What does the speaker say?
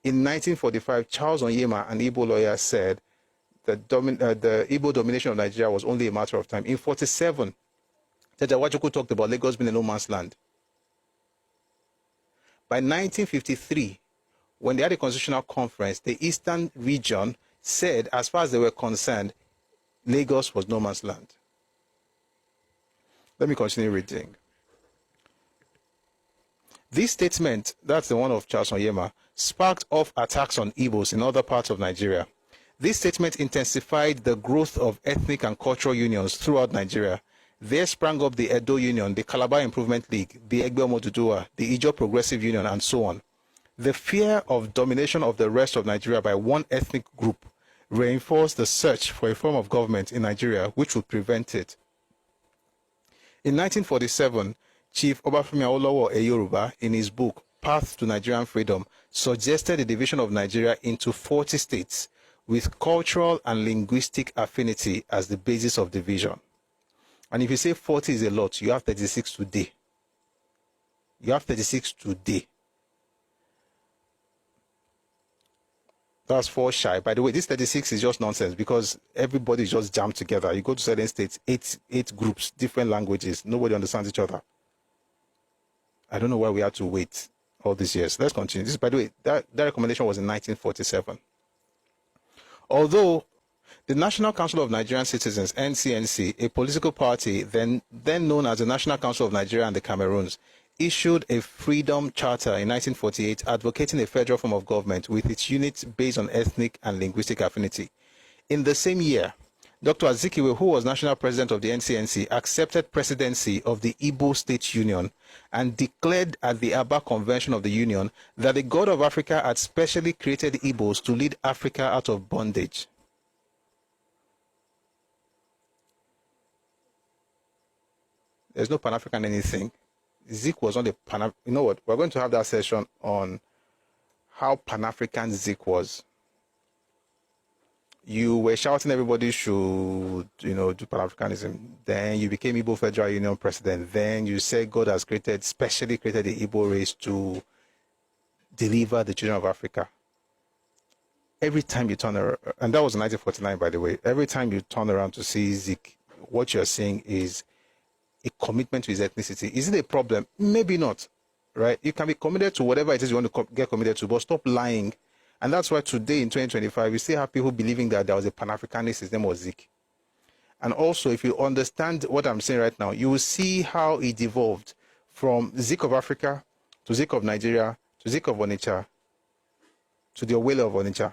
In 1945, Charles Onyema, an Igbo lawyer, said that the Igbo domination of Nigeria was only a matter of time. In 1947, Tete Wachuku talked about Lagos being a no man's land. By 1953, when they had a constitutional conference, the Eastern region said, as far as they were concerned, Lagos was no man's land. Let me continue reading. This statement, that's the one of Charles Onyema, sparked off attacks on Igbos in other parts of Nigeria. This statement intensified the growth of ethnic and cultural unions throughout Nigeria. There sprang up the Edo Union, the Calabar Improvement League, the Egbe Omoduduwa, the Ijaw Progressive Union, and so on. The fear of domination of the rest of Nigeria by one ethnic group reinforced the search for a form of government in Nigeria which would prevent it. In 1947, Chief Obafemi Awolowo Yoruba, in his book Path to Nigerian Freedom, suggested a division of Nigeria into 40 states with cultural and linguistic affinity as the basis of division. And if you say 40 is a lot, you have 36 today. You have 36 today. That's 4 shy. By the way, this 36 is just nonsense because everybody is just jammed together. You go to certain states, eight groups, different languages. Nobody understands each other. I don't know why we had to wait all these years. Let's continue. This, by the way, that recommendation was in 1947. Although the National Council of Nigerian Citizens, NCNC, a political party then known as the National Council of Nigeria and the Cameroons, issued a freedom charter in 1948 advocating a federal form of government with its units based on ethnic and linguistic affinity. In the same year, Dr. Azikiwe, who was national president of the NCNC, accepted presidency of the Igbo State Union and declared at the Aba Convention of the Union that the God of Africa had specially created Igbos to lead Africa out of bondage. There's no Pan-African anything. Zik was on the you know what? We're going to have that session on how Pan-African Zik was. You were shouting everybody should, do Pan-Africanism. Then you became Igbo Federal Union president. Then you said God has specially created the Igbo race to deliver the children of Africa. Every time you turn around, and that was in 1949, by the way, every time you turn around to see Zik, what you're seeing is a commitment to his ethnicity. Is it a problem? Maybe not, right? You can be committed to whatever it is you want to get committed to, but stop lying. And that's why today in 2025, we still have people believing that there was a Pan-Africanist, his name was Zik. And also, if you understand what I'm saying right now, you will see how it evolved from Zik of Africa to Zik of Nigeria to Zik of Onitsha to the Owele of Onitsha.